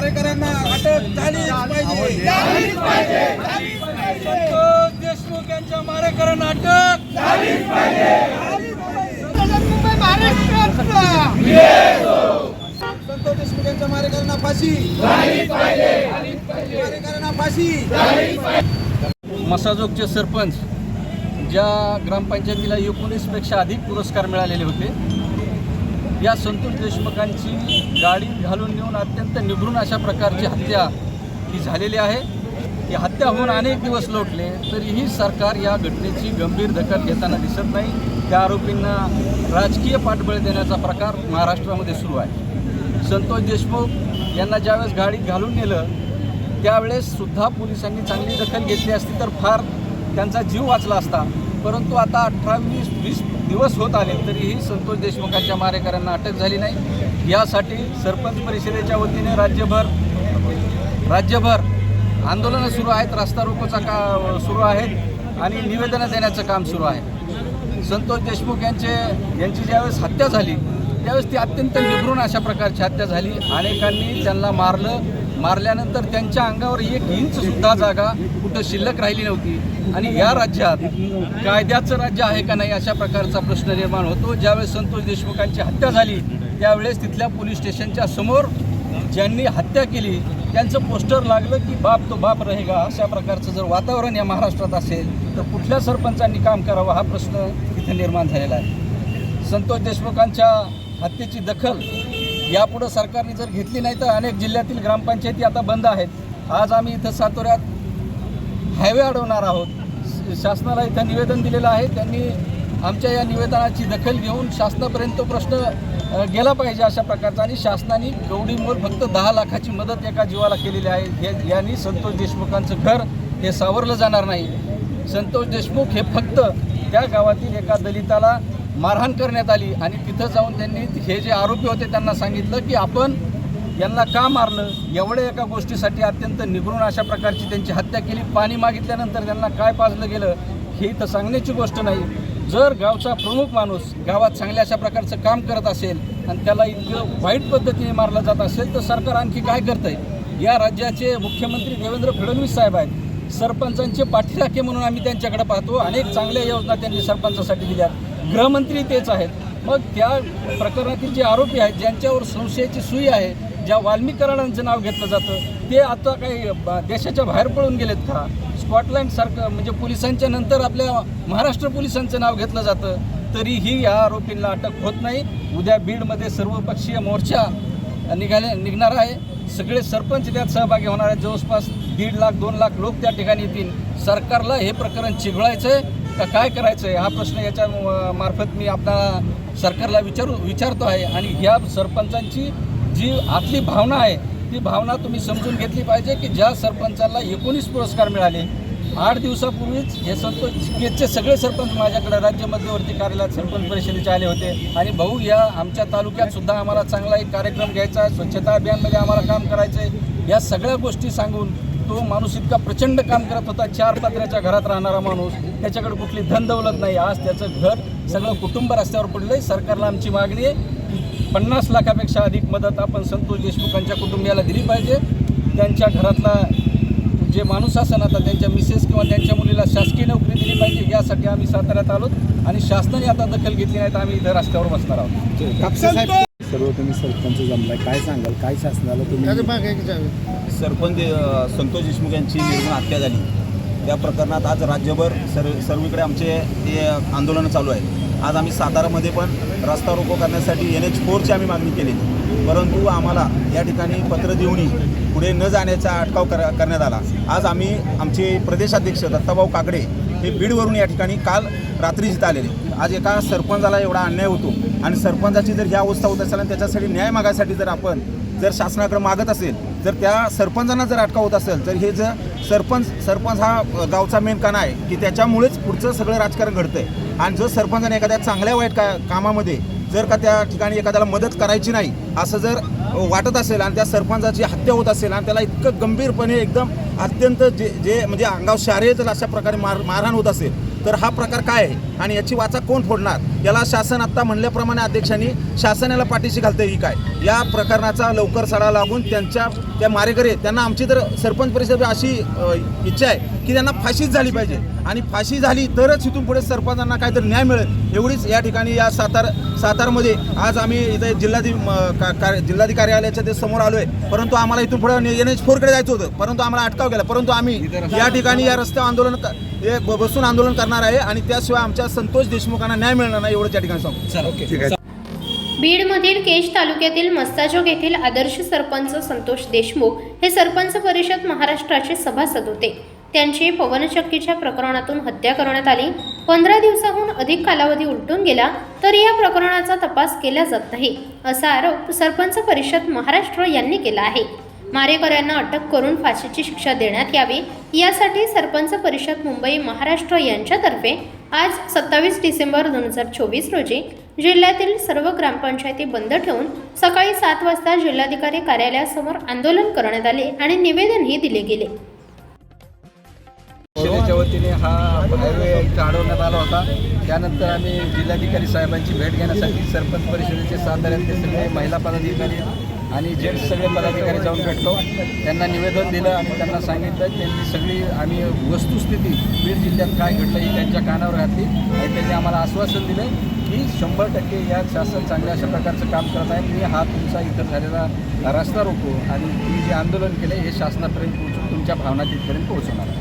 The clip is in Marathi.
मारेकऱ्यांना अटक झालीच पाहिजे। संतोष देशमुख यांच्या मारेकऱ्यांना अटक झालीच पाहिजे। संतोष देशमुख यांच्या मारेकऱ्यांना फाशी झालीच पाहिजे। मारेकऱ्यांना फाशी। मसाजोगचे सरपंच ज्या ग्रामपंचायतीला 19 पेक्षा अधिक पुरस्कार मिळालेले होते, या संतोष देशमुखांची गाडी घालून नेऊन अत्यंत निभृण अशा प्रकारची हत्या ही झालेली आहे। ही हत्या होऊन अनेक दिवस लोटले तरीही सरकार या घटनेची गंभीर दखल घेताना दिसत नाही। त्या आरोपींना राजकीय पाठबळ देण्याचा प्रकार महाराष्ट्रामध्ये सुरू आहे। संतोष देशमुख यांना ज्यावेळेस गाडीत घालून नेलं त्यावेळेस सुद्धा पोलिसांनी चांगली दखल घेतली असती तर फार त्यांचा जीव वाचला असता, परंतु आता 18-20 दिवस होत आले तरीही संतोष देशमुखांच्या मारेकऱ्यांना अटक झाली नाही। यासाठी सरपंच परिषदेच्या वतीने राज्यभर आंदोलनं सुरू आहेत, रस्ता रोकोचा सुरू आहेत आणि निवेदनं देण्याचं काम सुरू आहे। संतोष देशमुख यांची ज्यावेळेस हत्या झाली त्यावेळेस ती अत्यंत निभृण अशा प्रकारची हत्या झाली। अनेकांनी त्यांना मारल्यानंतर त्यांच्या अंगावर 1 इंचसुद्धा जागा कुठं शिल्लक राहिली नव्हती आणि या राज्यात कायद्याचं राज्य आहे का नाही अशा प्रकारचा प्रश्न निर्माण होतो। ज्यावेळेस संतोष देशमुखांची हत्या झाली त्यावेळेस तिथल्या पोलीस स्टेशनच्या समोर ज्यांनी हत्या केली त्यांचं पोस्टर लागलं की बाप तो बाप रहेगा। अशा प्रकारचं जर वातावरण या महाराष्ट्रात असेल तर कुठल्या सरपंचांनी काम करावं हा प्रश्न तिथे निर्माण झालेला आहे। संतोष देशमुखांच्या हत्येची दखल यापुढं सरकारने जर घेतली नाही तर अनेक जिल्ह्यातील ग्रामपंचायती आता बंद आहेत। आज आम्ही इथं सातोऱ्यात हायवे अडवणार आहोत। शासनाला इथं निवेदन दिलेलं आहे, त्यांनी आमच्या या निवेदनाची दखल घेऊन शासनापर्यंत तो प्रश्न गेला पाहिजे अशा प्रकारचा आणि शासनाने गवडीमोल फक्त 10 लाखाची मदत एका जीवाला केलेली आहे। यांनी संतोष देशमुखांचं घर हे सावरलं जाणार नाही। संतोष देशमुख हे फक्त त्या गावातील एका दलिताला मारहाण करण्यात आली आणि तिथं जाऊन त्यांनी हे जे आरोपी होते त्यांना सांगितलं की आपण यांना का मारलं, एवढ्या एका गोष्टीसाठी अत्यंत निभृण अशा प्रकारची त्यांची हत्या केली। पाणी मागितल्यानंतर त्यांना काय पाजलं गेलं हे इथं सांगण्याची गोष्ट नाही। जर गावचा प्रमुख माणूस गावात चांगल्या अशा प्रकारचं काम करत असेल आणि त्याला इतकं वाईट पद्धतीने मारलं जात असेल तर सरकार आणखी काय करतंय। या राज्याचे मुख्यमंत्री देवेंद्र फडणवीस साहेब आहेत, सरपंचांचे पाठीराखे म्हणून आम्ही त्यांच्याकडे पाहतो। अनेक चांगल्या योजना त्यांनी सरपंचासाठी दिल्या, गृहमंत्री तेच आहेत। मग त्या प्रकरणातील जे आरोपी आहेत ज्यांच्यावर संशयाची सुई आहे, ज्या वाल्मीकरणांचं नाव घेतलं जातं ते आता काही देशाच्या बाहेर पळून गेलेत का? स्कॉटलँडसारखं म्हणजे पोलिसांच्या नंतर आपल्या महाराष्ट्र पोलिसांचं नाव घेतलं जातं तरीही या आरोपींना अटक होत नाही। उद्या बीडमध्ये सर्वपक्षीय मोर्चा निघणार आहे, सगळे सरपंच त्यात सहभागी होणार आहेत। जवळपास 1.5 लाख 2 लाख लोक त्या ठिकाणी येतील। सरकारला हे प्रकरण चिघळायचं आहे का काय करायचं आहे हा प्रश्न याच्या मार्फत मी आपल्या सरकारला विचारतो आहे। आणि ह्या सरपंचांची जी आतली भावना आहे ती भावना तुम्ही समजून घेतली पाहिजे की ज्या सरपंचाला 19 पुरस्कार मिळाले, 8 दिवसापूर्वीच हे संतोष केजचे सगळे सरपंच माझ्याकडे राज्य मध्यवर्ती कार्यालयात सरपंच परिषदेचे आले होते आणि भाऊ या आमच्या तालुक्यात सुद्धा आम्हाला चांगला एक कार्यक्रम घ्यायचा आहे, स्वच्छता अभियानमध्ये आम्हाला काम करायचं आहे। या सगळ्या गोष्टी सांगून तो माणूस इतका प्रचंड काम करत होता, 4 पत्र्याच्या घरात राहणारा माणूस, त्याच्याकडे कुठली धन दौलत नाही। आज त्याचं घर सगळं कुटुंब रस्त्यावर पडलं आहे। सरकारला आमची मागणी आहे 50 लाखापेक्षा अधिक मदत आपण संतोष देशमुखांच्या कुटुंबियाला दिली पाहिजे। त्यांच्या घरातला जे माणूस असेल आता त्यांच्या मिसेस किंवा त्यांच्या मुलीला शासकीय नोकरी दिली पाहिजे, यासाठी आम्ही साताऱ्यात आलो आणि शासनाने आता दखल घेतली नाही तर आम्ही इथं रस्त्यावर बसणार आहोत। सर्व तुम्ही सरपंच जमलाय, काय सांगाल, काय शासनाला तुम्ही सरपंच संतोष देशमुख यांची निर्मळ हत्या झाली त्या प्रकरणात आज राज्यभर सर्वीकडे आमचे ते आंदोलनं चालू आहे। आज आम्ही सातारामध्ये पण रस्ता रोको करण्यासाठी NH4ची आम्ही मागणी केली, परंतु आम्हाला या ठिकाणी पत्र देऊनही पुढे न जाण्याचा अटकाव करण्यात आला। आज आम्ही आमचे प्रदेशाध्यक्ष दत्ताभाऊ काकडे हे बीडवरून या ठिकाणी काल रात्री इथं आलेले। आज एका सरपंचाला एवढा अन्याय होतो आणि सरपंचाची जर ही अवस्था होत असेल आणि त्याच्यासाठी न्याय मागायसाठी जर आपण शासनाकडे मागत असेल, जर त्या सरपंचांना जर अटकाव होत असेल तर हे जर सरपंच हा गावचा मेन काना आहे की त्याच्यामुळेच पुढचं सगळं राजकारण घडतं आहे। आणि जर सरपंचाने एखाद्या चांगल्या वाईट कामामध्ये जर का त्या ठिकाणी एखाद्याला मदत करायची नाही असं जर वाटत असेल आणि त्या सरपंचाची हत्या होत असेल आणि त्याला इतकं गंभीरपणे एकदम अत्यंत जे अंगावर शारीरिक अशा प्रकारे मारहाण होत असेल तर हा प्रकार काय आहे आणि याची वाचा कोण फोडणार याला शासन आत्ता म्हणल्याप्रमाणे अध्यक्षांनी शासन याला पाठीशी घालतं ही काय या प्रकरणाचा लवकर सडा लागून त्या मारेकरी आहेत त्यांना आमची तर सरपंच परिषद अशी इच्छा आहे की त्यांना फाशीच झाली पाहिजे आणि फाशी झाली तरच इथून पुढे सरपंचांना काहीतरी न्याय मिळेल एवढीच या ठिकाणी या सातारमध्ये आज आम्ही इथे जिल्हाधिकारी कार्यालयाच्या ते समोर आलो आहे परंतु आम्हाला इथून पुढे NH4 कडे जायचं होतं परंतु आम्हाला अटकाव केला परंतु आम्ही या ठिकाणी या रस्त्यावर आंदोलन बसून आंदोलन करणार आहे आणि त्याशिवाय आमच्या संतोष देशमुखांना न्याय मिळणार नाही एवढंच या ठिकाणी सांगतो. बीडमधील केज तालुक्यातील मस्ताजोग येथील आदर्श सरपंच संतोष देशमुख हे सरपंच परिषद महाराष्ट्राचे सभासद होते. त्यांची पवनचक्कीच्या प्रकरणातून हत्या करण्यात आली. 15 दिवसाहून अधिक कालावधी उलटून गेला तरी या प्रकरणाचा तपास केला जात नाही असा आरोप सरपंच परिषद महाराष्ट्र यांनी केला आहे. मारेकऱ्यांना अटक करून फाशीची शिक्षा देण्यात यावी यासाठी सरपंच परिषद मुंबई महाराष्ट्र यांच्यातर्फे आज 27 डिसेंबर 2024 रोजी जिल्ह्यातील सर्व ग्रामपंचायती बंद ठेवून सकाळी 7 वाजता जिल्हाधिकारी कार्यालयासमोर आंदोलन करण्यात आले आणि निवेदनही दिले गेले. शिवसेनेच्या वतीने हा हायवे इथं अडवण्यात आला होता. त्यानंतर आम्ही जिल्हाधिकारी साहेबांची भेट घेण्यासाठी सरपंच परिषदेचे साताऱ्यातले सगळे महिला पदाधिकारी आणि जेंट्स सगळे पदाधिकारी जाऊन भेटलो. त्यांना निवेदन दिलं आणि त्यांना सांगितलं त्यांची सगळी आम्ही वस्तुस्थिती बीड जिल्ह्यात काय घडलं ही त्यांच्या कानावर घातली आणि त्यांनी आम्हाला आश्वासन दिलं की 100% यात शासन चांगल्या अशा प्रकारचं काम करत आहे. मी हा तुमचा इतर झालेला रस्ता रोको आणि तुम्ही जे आंदोलन केले हे शासनापर्यंत पोहोचून तुमच्या भावना तिथपर्यंत पोहोचवणार.